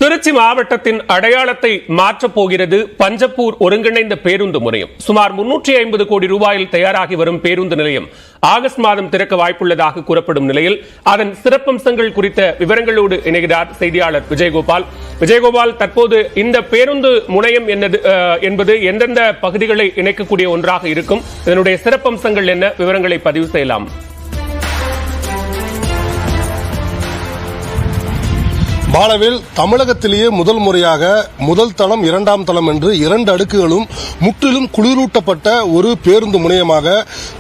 திருச்சி மாவட்டத்தின் அடையாளத்தை மாற்றப் போகிறது பஞ்சப்பூர் ஒருங்கிணைந்த பேருந்து முனையம். சுமார் 350 கோடி ரூபாயில் தயாராகி வரும் பேருந்து நிலையம் ஆகஸ்ட் மாதம் திறக்க வாய்ப்புள்ளதாக கூறப்படும் நிலையில் அதன் சிறப்பம்சங்கள் குறித்த விவரங்களோடு இணைகிறார் செய்தியாளர் விஜயகோபால். விஜயகோபால், தற்போது இந்த பேருந்து முனையம் என்பது எந்தெந்த பகுதிகளை இணைக்கக்கூடிய ஒன்றாக இருக்கும்? இதனுடைய சிறப்பம்சங்கள் என்ன? விவரங்களை பதிவு செய்யலாம். பாலவேல், தமிழகத்திலேயே முதல் முறையாக முதல் தளம் இரண்டாம் தளம் என்று 2 அடுக்குகளும் முற்றிலும் குளிரூட்டப்பட்ட ஒரு பேருந்து முனையமாக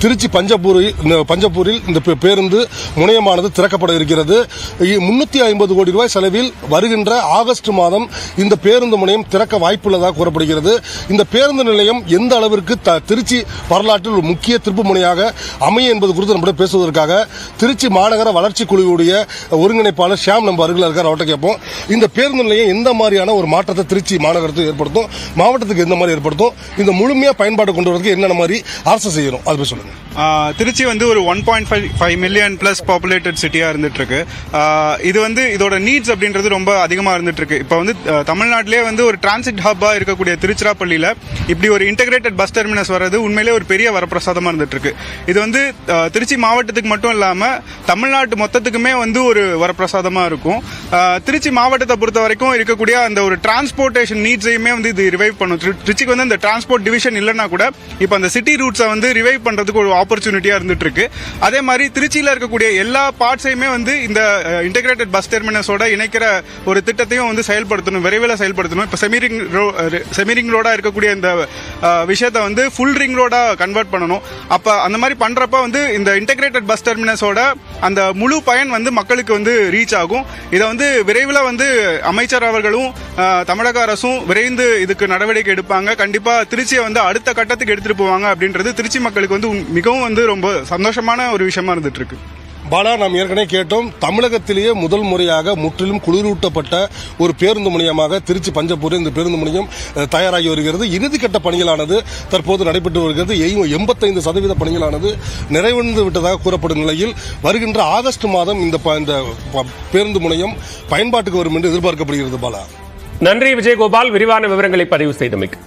திருச்சி பஞ்சப்பூரில் இந்த பேருந்து முனையமானது திறக்கப்பட இருக்கிறது. 350 கோடி ரூபாய் செலவில் வருகின்ற ஆகஸ்ட் மாதம் இந்த பேருந்து முனையம் திறக்க வாய்ப்புள்ளதாக கூறப்படுகிறது. இந்த பேருந்து நிலையம் எந்த அளவிற்கு திருச்சி வரலாற்றில் ஒரு முக்கிய திருப்பு முனையாக அமையும் என்பது குறித்து நம்மிடம் பேசுவதற்காக திருச்சி மாநகர வளர்ச்சி குழுவுடைய ஒருங்கிணைப்பாளர் ஷியாம் நம்ம அருகில் இருக்கார். அவர்கிட்ட கேட்போம், இந்த பேருந்து நிலையம் எந்த மாதிரியான ஒரு மாற்றத்தை திருச்சி மாநகரத்துக்கு ஏற்படுத்தும், மாவட்டத்துக்கு எந்த மாதிரி ஏற்படுத்தும், இந்த முழுமையா பயன்பாடு கொண்டு வரதுக்கு என்னென்ன மாதிரி அரசு செய்யணும் அதை சொல்லுங்க. திருச்சி ஒரு 1.5 மில்லியன் பிளஸ் பாப்புலேட்டட் சிட்டியா இருந்துட்டு இருக்கு. இதோட நீட்ஸ் அப்படின்றது ரொம்ப அதிகமா இருந்துட்டு இருக்கு. இப்போ தமிழ்நாட்டிலே ஒரு டிரான்சிட் ஹப்பா இருக்கக்கூடிய திருச்சிராப்பள்ளியில இப்படி ஒரு இன்டகிரேட்டட் பஸ் டெர்மினஸ் வர்றது உண்மையிலே ஒரு பெரிய வரப்பிரசாதமா இருந்துட்டு இருக்கு. இது திருச்சி மாவட்டத்துக்கு மட்டும் இல்லாம தமிழ்நாட்டு மொத்தத்துக்குமே ஒரு வரப்பிரசாதமா இருக்கும். திருச்சி மாவட்டத்தை பொறுத்த வரைக்கும் இருக்கக்கூடிய அந்த ஒரு டிரான்ஸ்போர்டேஷன் நீட்ஸையுமே இது ரிவைவ் பண்ணும். திருச்சிக்கு இந்த டிரான்ஸ்போர்ட் டிவிஷன் இல்லைன்னா கூட இப்போ அந்த சிட்டி ரூட்ஸை ரிவைவ் பண்றதுக்கு ஒரு ஆப்பர்ச்சுனிட்டியா இருந்துட்டு இருக்கு. அதே மாதிரி திருச்சியில இருக்கக்கூடிய எல்லா பார்ட்ஸையுமே இந்த இன்டகிரேட்டட் பஸ் டெர்மினஸோட இணைக்கிற ஒரு திட்டத்தையும் செயல்படுத்தணும், விரைவில் செயல்படுத்தணும். இப்போ செமி ரிங் ரோடா இருக்கக்கூடிய இந்த விஷயத்தை ஃபுல் ரிங் ரோடா கன்வெர்ட் பண்ணணும். அப்ப அந்த மாதிரி பண்றப்ப இந்த இன்டகிரேட்டட் பஸ் டெர்மினஸோட அந்த முழு பயன் மக்களுக்கு ரீச் ஆகும். இதை விரைவில் அமைச்சர் அவர்களும் தமிழக அரசும் விரைந்து இதுக்கு நடவடிக்கை எடுப்பாங்க. கண்டிப்பா திருச்சியை அடுத்த கட்டத்துக்கு எடுத்துட்டு போவாங்க அப்படின்றது திருச்சி மக்களுக்கு மிகவும் ரொம்ப சந்தோஷமான ஒரு விஷயமா இருந்துட்டு இருக்கு. பாலா, நாம் ஏற்கனவே கேட்டோம், தமிழகத்திலேயே முதல் முறையாக முற்றிலும் குளிரூட்டப்பட்ட ஒரு பேருந்து முனையமாக திருச்சி பஞ்சப்பூரில் இந்த பேருந்து முனையம் தயாராகி வருகிறது. இறுதிக்கட்ட பணிகளானது தற்போது நடைபெற்று வருகிறது. 85% பணிகளானது நிறைவடைந்து விட்டதாக கூறப்படும் நிலையில் வருகின்ற ஆகஸ்ட் மாதம் இந்த பேருந்து முனையம் பயன்பாட்டுக்கு வரும் என்று எதிர்பார்க்கப்படுகிறது. பாலா, நன்றி விஜயகோபால், விரிவான விவரங்களை பதிவு செய்தமைக்கு.